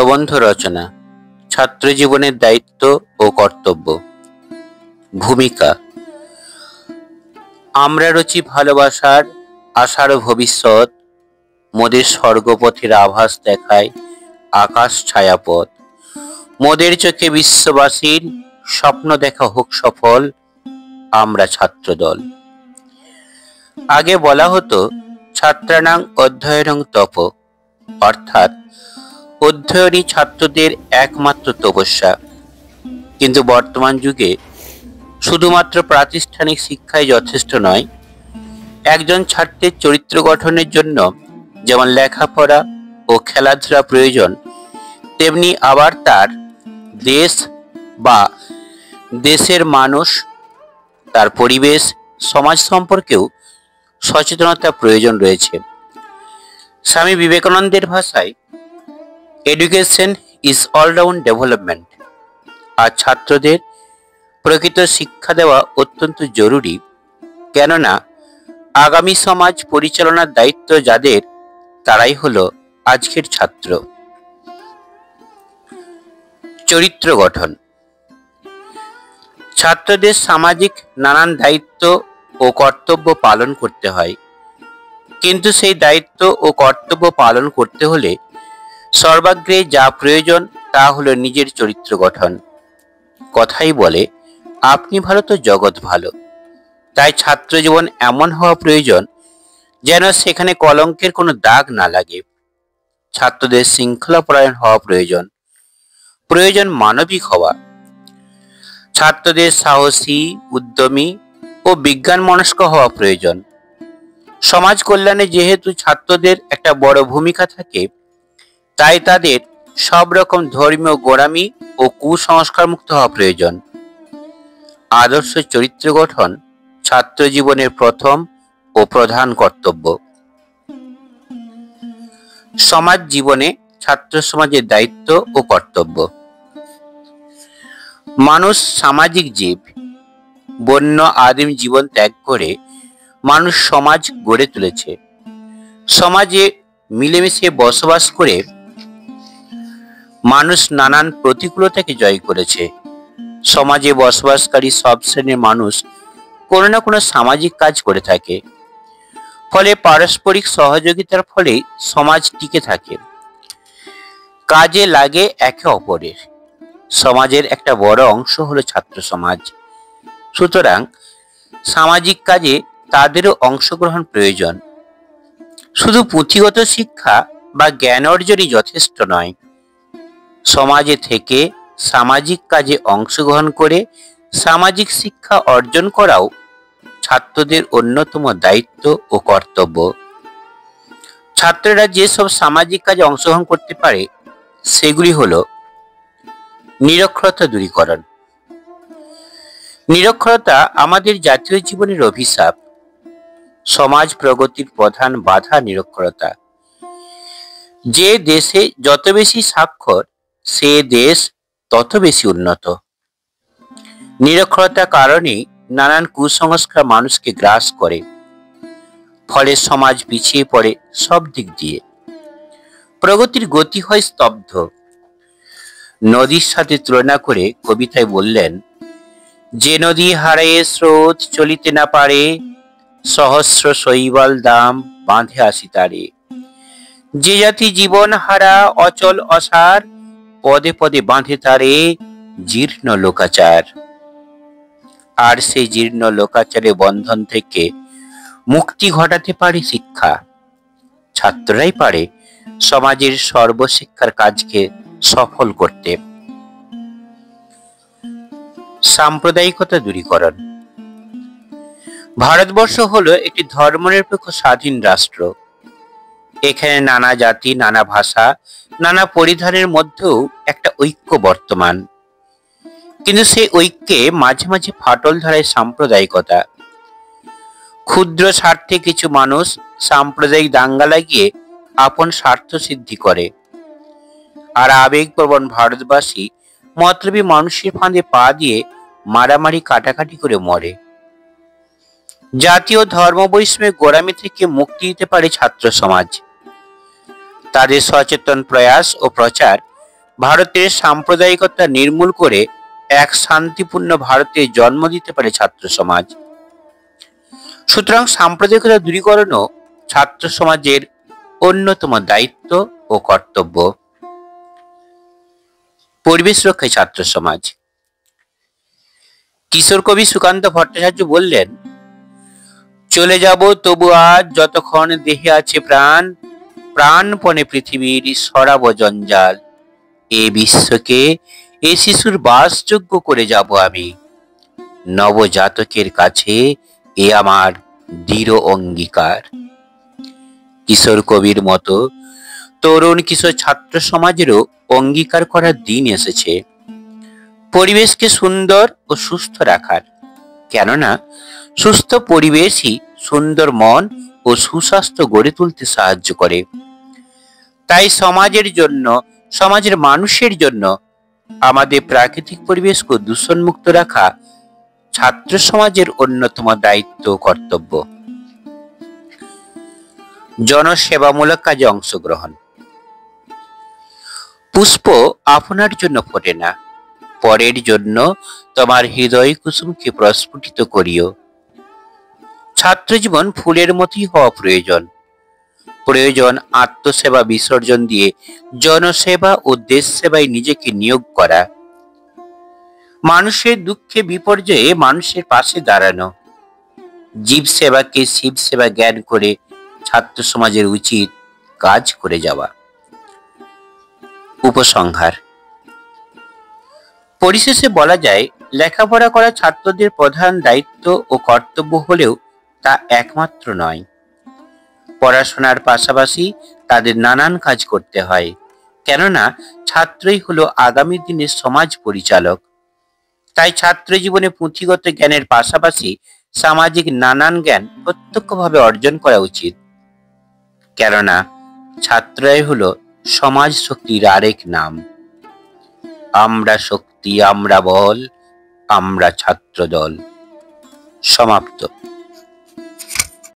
প্রবন্ধ রচনা, ছাত্র জীবনের দায়িত্ব ও কর্তব্য। ভূমিকা: আমরা রচি ভালোবাসার আশার ভবিষ্যৎ, মোদের স্বর্গপথের আভাস দেখায় আকাশ ছায়াপথ। মোদের চোখে বিশ্ববাসীর স্বপ্ন দেখা হোক সফল, আমরা ছাত্রদল। আগে বলা হতো ছাত্রানাং অধ্যয়নং তপ, অর্থাৎ অধ্যয়নই ছাত্রদের একমাত্র তপস্যা। কিন্তু বর্তমান যুগে শুধুমাত্র প্রাতিষ্ঠানিক শিক্ষাই যথেষ্ট নয়। একজন ছাত্রের চরিত্র গঠনের জন্য যেমন লেখাপড়া ও খেলাধুলা প্রয়োজন, তেমনি আবার তার দেশ বা দেশের মানুষ, তার পরিবেশ, সমাজ সম্পর্কেও সচেতনতা প্রয়োজন রয়েছে। স্বামী বিবেকানন্দের ভাষায় এডুকেশন ইজ অলরাউন্ড ডেভেলপমেন্ট। আর ছাত্রদের প্রকৃত শিক্ষা দেওয়া অত্যন্ত জরুরি, কেননা আগামী সমাজ পরিচালনার দায়িত্ব যাদের, তারাই হলো আজকের ছাত্র। চরিত্র গঠন: ছাত্রদের সামাজিক নানান দায়িত্ব ও কর্তব্য পালন করতে হয়, কিন্তু সেই দায়িত্ব ও কর্তব্য পালন করতে হলে সর্বাগ্রে যা প্রয়োজন তা হলো নিজের চরিত্র গঠন। কথাই বলে, আপনি ভালো তো জগৎ ভালো। তাই ছাত্র জীবন এমন হওয়া প্রয়োজন যেন সেখানে কলঙ্কের কোনো দাগ না লাগে। ছাত্রদের শৃঙ্খলাপরায়ণ হওয়া প্রয়োজন, প্রয়োজন মানবিক হওয়া। ছাত্রদের সাহসী, উদ্যমী ও বিজ্ঞান মনস্ক হওয়া প্রয়োজন। সমাজ কল্যাণে যেহেতু ছাত্রদের একটা বড় ভূমিকা থাকে, তাই তাদের সব রকম ধর্মীয় গোঁড়ামি ও কুসংস্কার মুক্ত হওয়া প্রয়োজন। আদর্শ চরিত্র গঠন ছাত্র জীবনের প্রথম ও প্রধান কর্তব্য। সমাজ জীবনে ছাত্র সমাজের দায়িত্ব ও কর্তব্য। মানুষ সামাজিক জীব। বন্য আদিম জীবন ত্যাগ করে মানুষ সমাজ গড়ে তুলেছে। সমাজে মিলেমিশে বসবাস করে মানুষ নানান প্রতিকূলতাকে জয় করেছে। সমাজে বসবাসকারী সব শ্রেণীর মানুষ কোনো না কোনো সামাজিক কাজ করে থাকে। ফলে পারস্পরিক সহযোগিতার ফলে সমাজ টিকে থাকে, কাজে লাগে একে অপরের। সমাজের একটা বড় অংশ হলো ছাত্র সমাজ। সুতরাং সামাজিক কাজে তাদেরও অংশগ্রহণ প্রয়োজন। শুধু পুঁথিগত শিক্ষা বা জ্ঞান অর্জনই যথেষ্ট নয়। সমাজে থেকে সামাজিক কাজে অংশগ্রহণ করে সামাজিক শিক্ষা অর্জন করাও ছাত্রদের অন্যতম দায়িত্ব ও কর্তব্য। ছাত্ররা যেসব সামাজিক কাজে অংশগ্রহণ করতে পারে সেগুলি হলো: নিরক্ষরতা দূরীকরণ। নিরক্ষরতা আমাদের জাতীয় জীবনের অভিশাপ। সমাজ প্রগতির প্রধান বাধা নিরক্ষরতা। যে দেশে যত বেশি সাক্ষর, সে দেশ তত বেশি উন্নত। নিরক্ষরতার কারণে নানান কুসংস্কার মানুষকে গ্রাস করে, ফলে সমাজ পিছিয়ে পড়ে সব দিক দিয়ে। প্রগতির গতি হয় স্তব্ধ। নদীর সাথে তুলনা করে কবিতায় বললেন, যে নদী হারায়ে স্রোত চলিতে না পারে, সহস্র শৈবাল দাম বাঁধে আসি তারে। যে জাতি জীবন হারা অচল অসার, পদে পদে বাঁধে তারে জীর্ণ লোকাচার। আর সেই জীর্ণ লোকাচারের বন্ধন থেকে মুক্তি ঘটাতে পারে শিক্ষা। ছাত্ররাই পারে সমাজের সর্বশিক্ষার কাজকে সফল করতে। সাম্প্রদায়িকতা দূরীকরণ। ভারতবর্ষ হলো একটি ধর্মনিরপেক্ষ স্বাধীন রাষ্ট্র। এখানে নানা জাতি, নানা ভাষা, নানা পরিধানের মধ্যেও একটা ঐক্য বর্তমান। কিন্তু সেই ঐক্যে মাঝে মাঝে ফাটল ধরায় সাম্প্রদায়িকতা। ক্ষুদ্র স্বার্থে কিছু মানুষ সাম্প্রদায়িক দাঙ্গা লাগিয়ে আপন স্বার্থ সিদ্ধি করে, আর আবেগপ্রবণ ভারতবাসী মতলবী মানুষের ফাঁদে পা দিয়ে মারামারি কাটাকাটি করে মরে। জাতীয় ধর্ম বৈষম্যের গোঁড়ামি থেকে মুক্তি দিতে পারে ছাত্র সমাজ। তাদের সচেতন প্রয়াস ও প্রচার ভারতের সাম্প্রদায়িকতা নির্মূল করে এক শান্তিপূর্ণ ভারতের জন্ম দিতে পারে ছাত্র সমাজ। সুতরাং সাম্প্রদায়িকতা দূরীকরণও ছাত্র সমাজের অন্যতম দায়িত্ব ও কর্তব্য। পরিবেশ রক্ষায় ছাত্র সমাজ। কিশোর কবি সুকান্ত ভট্টাচার্য বললেন, চলে যাব তবু আজ যতক্ষণ দেহে আছে প্রাণ, প্রাণপণে পৃথিবীর সরাব জঞ্জাল, এ বিশ্বকে এ শিশুর বাসযোগ্য করে যাব আমি, নবজাতকের কাছে এ আমার দৃঢ় অঙ্গীকার। কিশোর কবির মতো তরুণ কিশোর ছাত্র সমাজেরও অঙ্গীকার করার দিন এসেছে পরিবেশকে সুন্দর ও সুস্থ রাখার। কেননা সুস্থ পরিবেশই সুন্দর মন ও সুস্বাস্থ্য গড়ে তুলতে সাহায্য করে। তাই সমাজের জন্য, সমাজের মানুষের জন্য আমাদের প্রাকৃতিক পরিবেশকে দূষণমুক্ত রাখা ছাত্র সমাজের অন্যতম দায়িত্ব ও কর্তব্য। জনসেবামূলক কাজে অংশগ্রহণ। পুষ্প আপনার জন্য ফোটে না, পরের জন্য তোমার হৃদয় কুসুমকে প্রস্ফুটিত করিও। ছাত্র জীবন ফুলের মতোই হওয়া প্রয়োজন। প্রয়োজন আত্মসেবা বিসর্জন দিয়ে জনসেবা ও দেশ সেবায় নিজেকে নিয়োগ করা। মানুষের দুঃখে বিপর্যয়ে মানুষের পাশে দাঁড়ানো। জীব সেবাকে শিব সেবা জ্ঞান করে ছাত্র সমাজের উচিত কাজ করে যাওয়া। উপসংহার। পরিশেষে বলা যায়, লেখাপড়া করা ছাত্রদের প্রধান দায়িত্ব ও কর্তব্য হলেও তা একমাত্র নয়। পড়াশোনার পাশাপাশি তাদের নানান কাজ করতে হয়, কেননা ছাত্রই হলো আগামী দিনের সমাজ পরিচালক। তাই ছাত্র জীবনে পুঁথিগত জ্ঞানের পাশাপাশি সামাজিক নানান জ্ঞান প্রত্যক্ষভাবে অর্জন করা উচিত। কেননা ছাত্রই হলো সমাজ শক্তির আরেক নাম। আমরা শক্তি, আমরা বল, আমরা ছাত্র দল। সমাপ্ত।